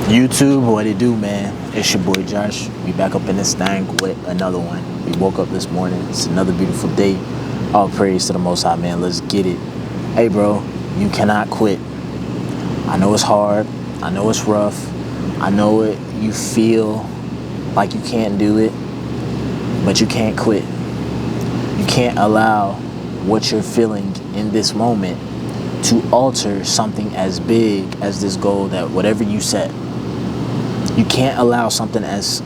YouTube, what it do, man? It's your boy Josh. We back up in this thing with another one. We woke up this morning. It's another beautiful day. All praise to the Most High, man. Let's get it. Hey, bro, you cannot quit. I know it's hard. I know it's rough. I know it. You feel like you can't do it, but you can't quit. You can't allow what you're feeling in this moment to alter something as big as this goal that whatever you set. You can't allow something as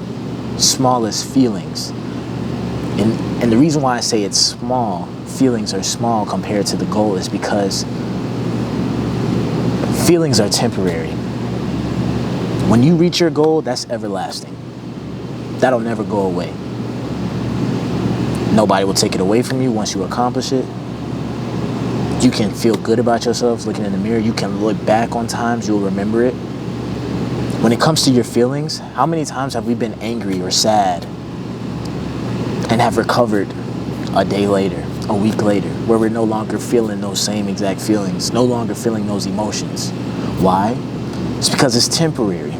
small as feelings. And the reason why I say it's small, feelings are small compared to the goal, is because feelings are temporary. When you reach your goal, that's everlasting. That'll never go away. Nobody will take it away from you once you accomplish it. You can feel good about yourself looking in the mirror. You can look back on times, you'll remember it. When it comes to your feelings, how many times have we been angry or sad and have recovered a day later, a week later, where we're no longer feeling those same exact feelings, no longer feeling those emotions? Why? It's because it's temporary.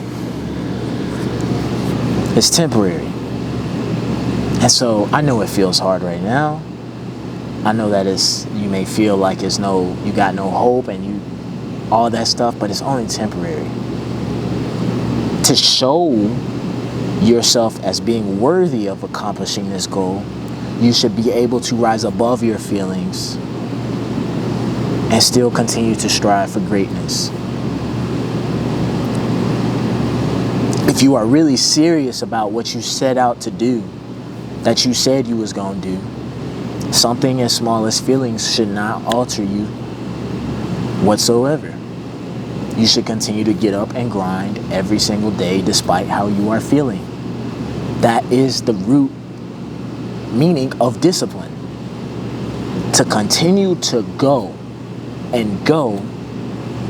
It's temporary. And so I know it feels hard right now. I know that you may feel like you got no hope and all that stuff, but it's only temporary. To show yourself as being worthy of accomplishing this goal, you should be able to rise above your feelings and still continue to strive for greatness. If you are really serious about what you set out to do, that you said you was going to do, something as small as feelings should not alter you whatsoever. You should continue to get up and grind every single day despite how you are feeling. That is the root meaning of discipline. To continue to go and go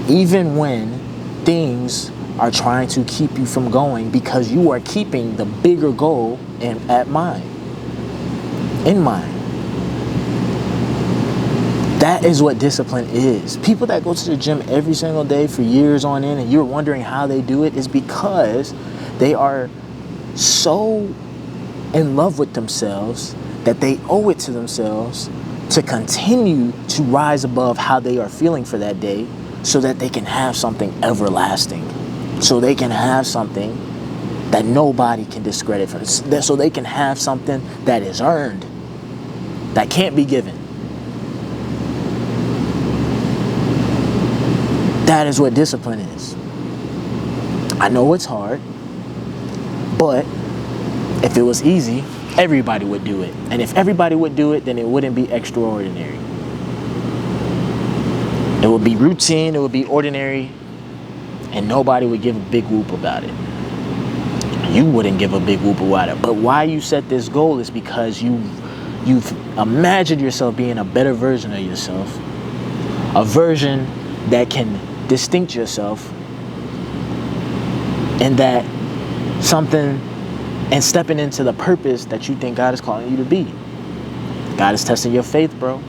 even when things are trying to keep you from going, because you are keeping the bigger goal in mind. That is what discipline is. People that go to the gym every single day for years on end and you're wondering how they do it, is because they are so in love with themselves that they owe it to themselves to continue to rise above how they are feeling for that day, so that they can have something everlasting, so they can have something that nobody can discredit from, so they can have something that is earned, that can't be given. That is what discipline is. I know it's hard, but if it was easy, everybody would do it. And if everybody would do it, then it wouldn't be extraordinary. It would be routine, it would be ordinary, and nobody would give a big whoop about it. You wouldn't give a big whoop about it. But why you set this goal is because you've imagined yourself being a better version of yourself, a version that can distinct yourself, and that something, and stepping into the purpose that you think God is calling you to be. God is testing your faith, bro.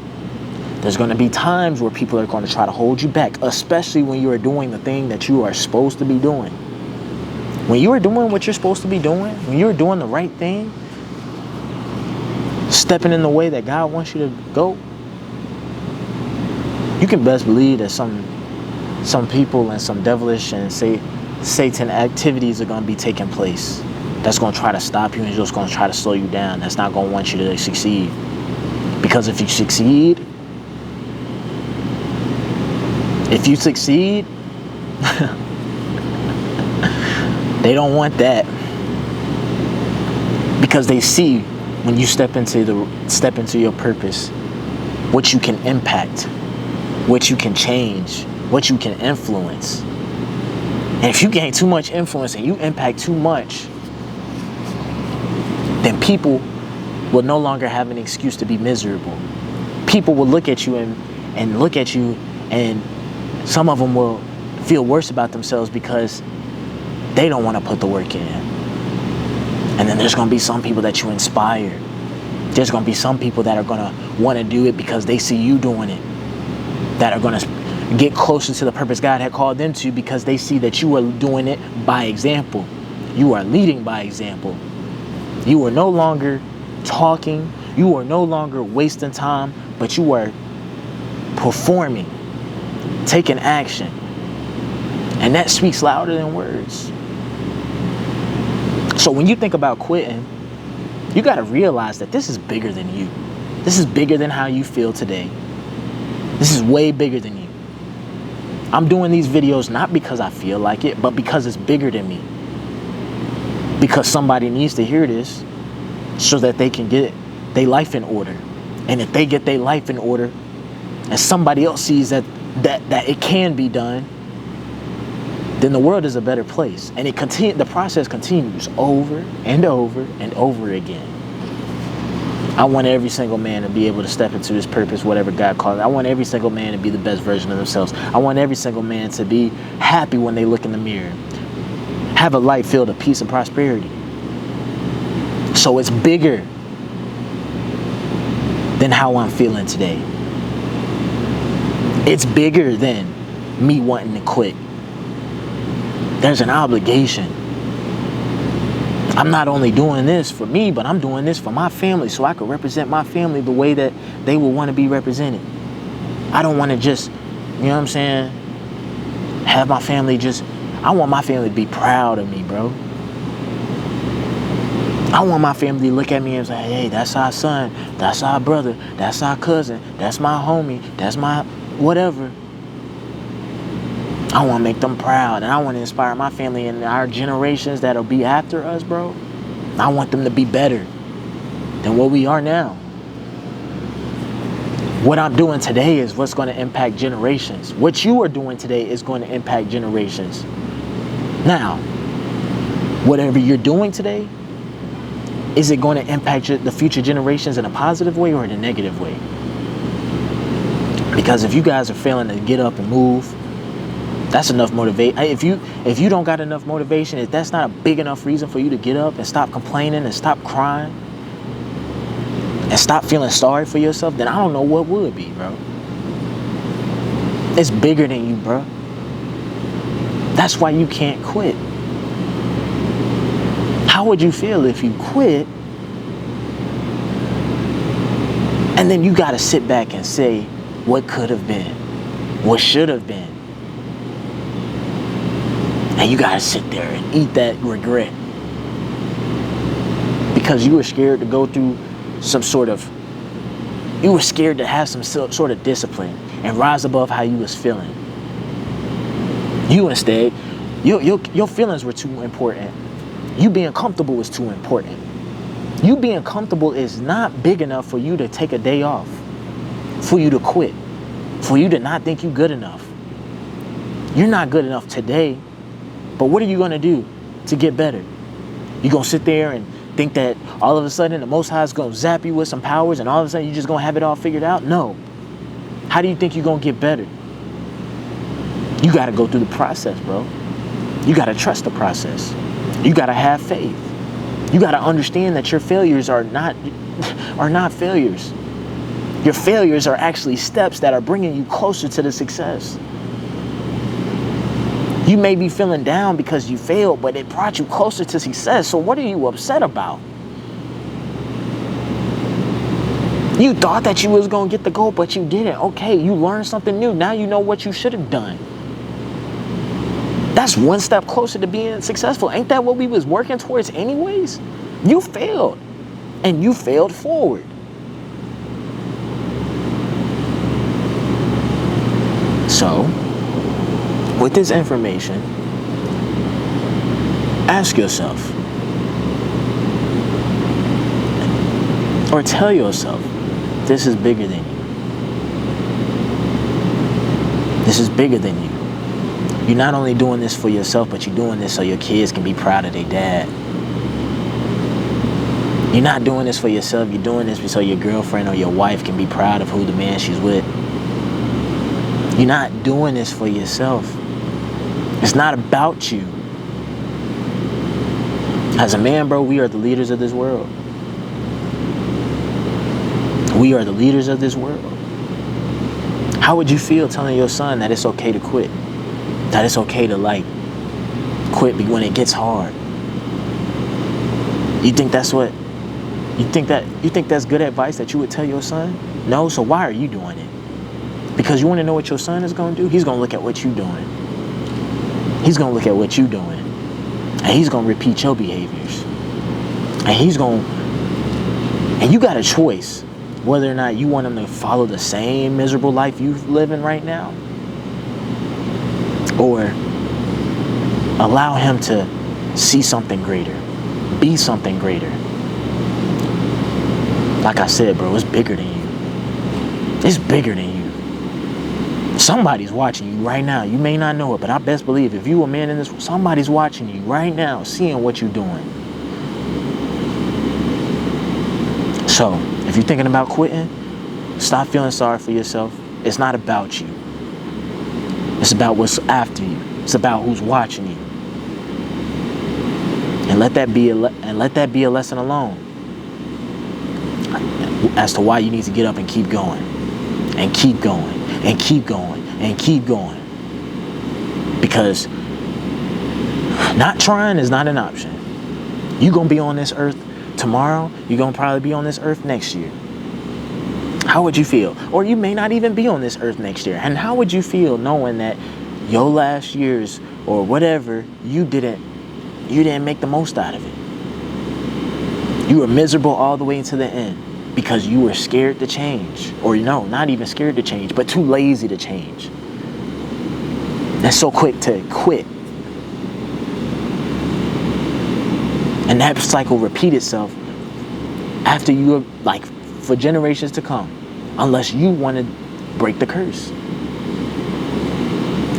There's going to be times where people are going to try to hold you back, especially when you are doing the thing that you are supposed to be doing. When you are doing what you're supposed to be doing, when you're doing the right thing, stepping in the way that God wants you to go, you can best believe that some people and some devilish and Satan activities are going to be taking place. That's going to try to stop you and just going to try to slow you down. That's not going to want you to succeed. Because if you succeed, they don't want that. Because they see when you step into your purpose, what you can impact, what you can change, what you can influence. And if you gain too much influence and you impact too much, then people will no longer have an excuse to be miserable. People will look at you and look at you, and some of them will feel worse about themselves because they don't want to put the work in. And then there's going to be some people that you inspire. There's going to be some people that are going to want to do it because they see you doing it, that are going to get closer to the purpose God had called them to, because they see that you are doing it by example. You are leading by example. You are no longer talking. You are no longer wasting time, but you are performing, taking action. And that speaks louder than words. So when you think about quitting, you got to realize that this is bigger than you. This is bigger than how you feel today. This is way bigger than you. I'm doing these videos not because I feel like it, but because it's bigger than me. Because somebody needs to hear this so that they can get their life in order. And if they get their life in order and somebody else sees that it can be done, then the world is a better place. And the process continues over and over and over again. I want every single man to be able to step into this purpose, whatever God calls it. I want every single man to be the best version of themselves. I want every single man to be happy when they look in the mirror. Have a life filled with peace and prosperity. So it's bigger than how I'm feeling today. It's bigger than me wanting to quit. There's an obligation. I'm not only doing this for me, but I'm doing this for my family so I can represent my family the way that they will want to be represented. I don't want to just, you know what I'm saying, have my family I want my family to be proud of me, bro. I want my family to look at me and say, hey, that's our son, that's our brother, that's our cousin, that's my homie, that's my whatever. I want to make them proud, and I want to inspire my family and our generations that'll be after us, bro. I want them to be better than what we are now. What I'm doing today is what's going to impact generations. What you are doing today is going to impact generations. Now, whatever you're doing today, is it going to impact the future generations in a positive way or in a negative way? Because if you guys are failing to get up and move, that's enough motivation. If you don't got enough motivation, if that's not a big enough reason for you to get up and stop complaining and stop crying and stop feeling sorry for yourself, then I don't know what would be, bro. It's bigger than you, bro. That's why you can't quit. How would you feel if you quit and then you got to sit back and say what could have been, what should have been? And you gotta sit there and eat that regret because you were scared to go through you were scared to have some sort of discipline and rise above how you was feeling. You instead, your feelings were too important. You being comfortable is too important. You being comfortable is not big enough for you to take a day off, for you to quit, for you to not think you're good enough. You're not good enough today. But what are you going to do to get better? You going to sit there and think that all of a sudden the Most High is going to zap you with some powers and all of a sudden you're just going to have it all figured out? No. How do you think you're going to get better? You got to go through the process, bro. You got to trust the process. You got to have faith. You got to understand that your failures are not failures. Your failures are actually steps that are bringing you closer to the success. You may be feeling down because you failed, but it brought you closer to success. So what are you upset about? You thought that you was going to get the goal, but you didn't. Okay, you learned something new. Now you know what you should have done. That's one step closer to being successful. Ain't that what we was working towards anyways? You failed, and you failed forward. So, with this information, ask yourself, or tell yourself, this is bigger than you. This is bigger than you. You're not only doing this for yourself, but you're doing this so your kids can be proud of their dad. You're not doing this for yourself, you're doing this so your girlfriend or your wife can be proud of who the man she's with. You're not doing this for yourself. It's not about you. As a man, bro, we are the leaders of this world. We are the leaders of this world. How would you feel telling your son that it's okay to quit? That it's okay to like quit when it gets hard? You think that's what you think that's good advice that you would tell your son? No, so why are you doing it? Because you want to know what your son is going to do? He's going to look at what you're doing. He's going to look at what you're doing. And he's going to repeat your behaviors. And you got a choice whether or not you want him to follow the same miserable life you're living right now, or allow him to see something greater, be something greater. Like I said, bro, it's bigger than you. It's bigger than you. Somebody's watching you right now. You may not know it, but I best believe if you a man in this, somebody's watching you right now, seeing what you're doing. So, if you're thinking about quitting, stop feeling sorry for yourself. It's not about you. It's about what's after you. It's about who's watching you. And let that be a lesson alone as to why you need to get up and keep going. And keep going. And keep going. And keep going. Because not trying is not an option. You're going to be on this earth tomorrow. You're going to probably be on this earth next year. How would you feel? Or you may not even be on this earth next year. And how would you feel knowing that your last years or whatever, you didn't make the most out of it? You were miserable all the way into the end because you were scared to change. Or no, not even scared to change, but too lazy to change. And so quick to quit. And that cycle repeat itself after you, like, for generations to come, unless you want to break the curse.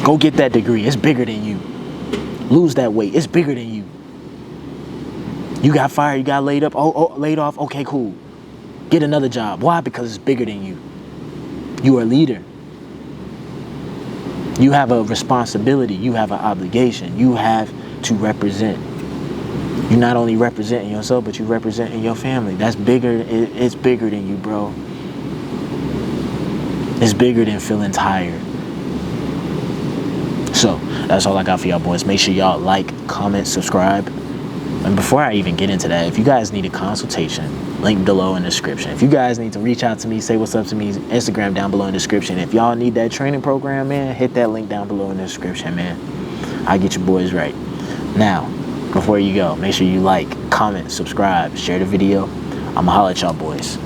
Go get that degree. It's bigger than you. Lose that weight. It's bigger than you. You got fired. You got laid up. Laid off. Okay, cool. Get another job. Why? Because it's bigger than you. You are a leader. You have a responsibility. You have an obligation. You have to represent. You're not only representing yourself, but you're representing your family. That's bigger. It's bigger than you, bro. It's bigger than feeling tired. So, that's all I got for y'all boys. Make sure y'all like, comment, subscribe. And before I even get into that, if you guys need a consultation, link below in the description. If you guys need to reach out to me, say what's up to me, Instagram down below in the description. If y'all need that training program, man, hit that link down below in the description, man. I'll get you boys right. Now, before you go, make sure you like, comment, subscribe, share the video. I'ma holla at y'all boys.